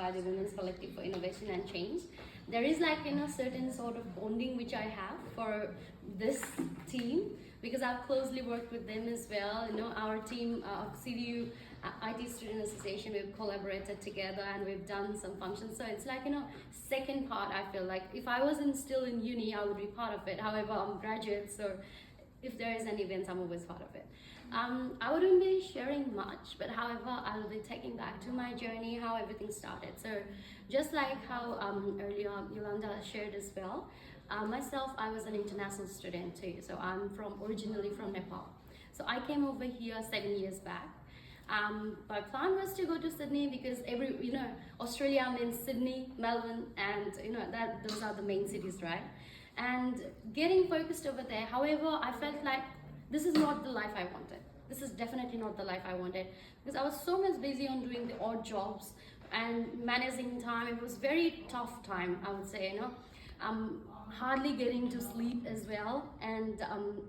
by the Women's Collective for Innovation and Change. There is like, certain sort of bonding which I have for this team, because I've closely worked with them as well. Our team of CDU IT Student Association, we've collaborated together and we've done some functions. So it's like, second part, I feel like if I wasn't still in uni, I would be part of it. However, I'm a graduate, so if there is an event, I'm always part of it. I wouldn't be sharing much, but however, I'll be taking back to my journey, how everything started. So just like how earlier Yolanda shared as well, myself, I was an international student too. So I'm originally from Nepal. So I came over here 7 years back. My plan was to go to Sydney because Australia means Sydney, Melbourne, and those are the main cities, right? And getting focused over there, however, I felt like this is not the life I wanted. This is definitely not the life I wanted, because I was so much busy on doing the odd jobs and managing time. It was very tough time, I would say, hardly getting to sleep as well, and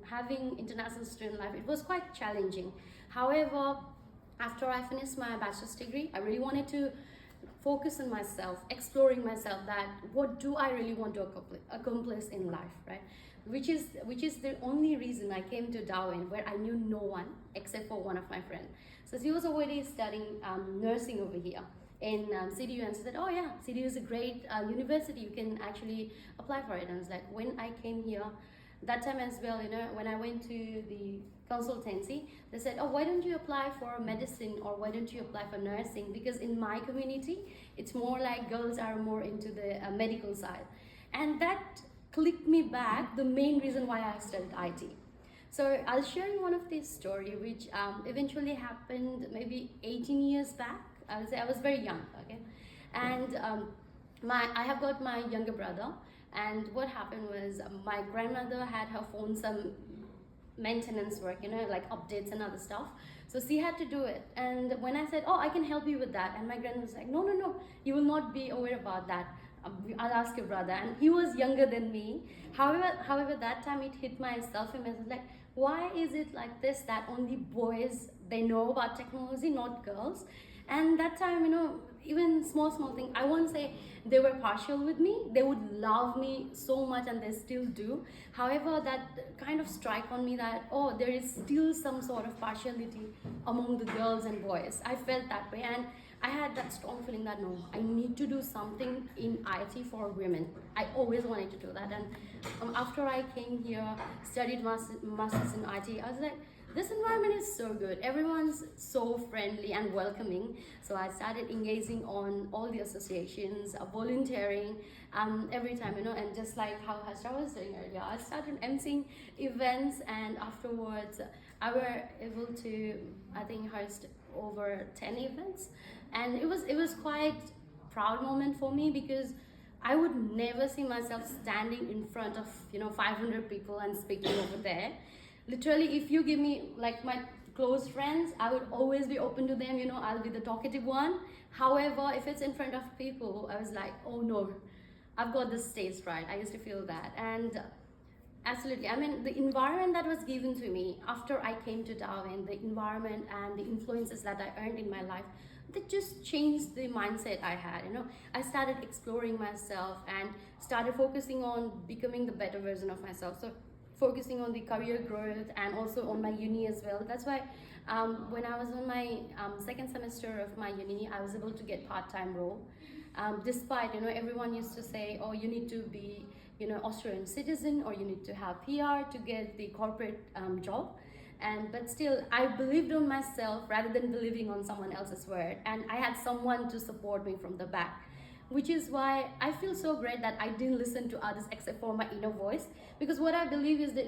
having international student life, it was quite challenging. However, after I finished my bachelor's degree, I really wanted to focus on myself, exploring myself, that what do I really want to accomplish in life, right? Which is the only reason I came to Darwin, where I knew no one except for one of my friends. So she was already studying nursing over here in CDU, and she said, oh yeah, CDU is a great university, you can actually apply for it. And I was like, when I came here, that time as well, when I went to the consultancy, they said, oh, why don't you apply for medicine, or why don't you apply for nursing? Because in my community, it's more like girls are more into the medical side. And that clicked me back, the main reason why I studied IT. So I'll share you one of these story, which eventually happened maybe 18 years back. I would say I was very young, okay? And I have got my younger brother, and what happened was my grandmother had her phone some maintenance work, like updates and other stuff. So she had to do it. And when I said, oh, I can help you with that, and my grandmother was like, no, you will not be aware about that. I'll ask your brother. And he was younger than me. However, that time it hit my self-image, like, why is it like this, that only boys, they know about technology, not girls? And that time, even small thing, I won't say they were partial with me. They would love me so much, and they still do. However, that kind of strike on me that, oh, there is still some sort of partiality among the girls and boys. I felt that way, and I had that strong feeling that, no, I need to do something in IT for women. I always wanted to do that. And after I came here, studied masters in IT, I was like, this environment is so good. Everyone's so friendly and welcoming. So I started engaging on all the associations, volunteering every time, and just like how Hashra was doing earlier, I started emceeing events, and afterwards I were able to, I think, host over 10 events. And it was quite proud moment for me, because I would never see myself standing in front of 500 people and speaking over there. Literally, if you give me like my close friends, I would always be open to them, I'll be the talkative one. However, if it's in front of people, I was like, oh no, I've got the stage fright. I used to feel that. And absolutely, I mean, the environment that was given to me after I came to Darwin, the environment and the influences that I earned in my life, that just changed the mindset I had. I started exploring myself and started focusing on becoming the better version of myself. So focusing on the career growth and also on my uni as well. That's why when I was on my second semester of my uni, I was able to get part-time role. Despite, everyone used to say, oh, you need to be, Australian citizen, or you need to have PR to get the corporate job. But still, I believed on myself rather than believing on someone else's word. And I had someone to support me from the back, which is why I feel so great that I didn't listen to others except for my inner voice. Because what I believe is that,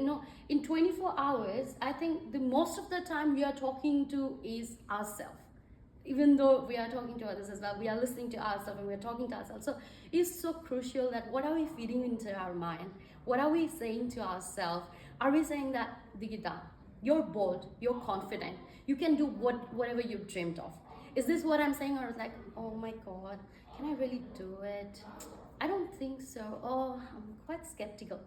in 24 hours, I think the most of the time we are talking to is ourselves. Even though we are talking to others as well, we are listening to ourselves and we are talking to ourselves. So it's so crucial that what are we feeding into our mind? What are we saying to ourselves? Are we saying that, Digita, you're bold, you're confident, you can do whatever you've dreamed of? Is this what I'm saying? Or like, oh my God, can I really do it? I don't think so. Oh, I'm quite skeptical.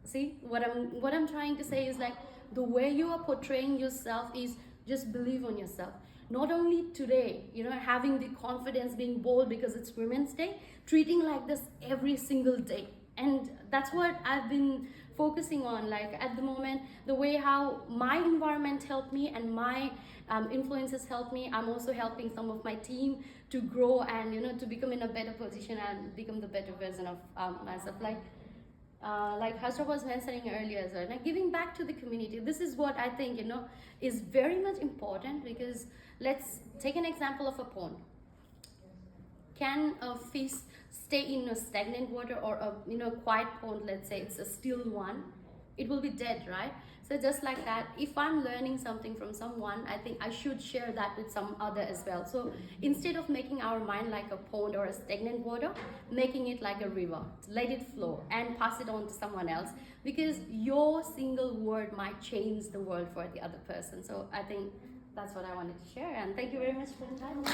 See, what I'm trying to say is like, the way you are portraying yourself is just believe on yourself. not only today, having the confidence, being bold because it's Women's Day, treating like this every single day. And that's what I've been focusing on, like at the moment, the way how my environment helped me and my influences helped me. I'm also helping some of my team to grow and to become in a better position and become the better version of myself. Like Hasra was mentioning earlier, so like giving back to the community. This is what I think is very much important, because let's take an example of a pond. Can a fish stay in a stagnant water or a quiet pond? Let's say it's a still one, it will be dead, right? So just like that, if I'm learning something from someone, I think I should share that with some other as well. So instead of making our mind like a pond or a stagnant water, making it like a river, let it flow and pass it on to someone else, because your single word might change the world for the other person. So I think that's what I wanted to share, and thank you very much for the time.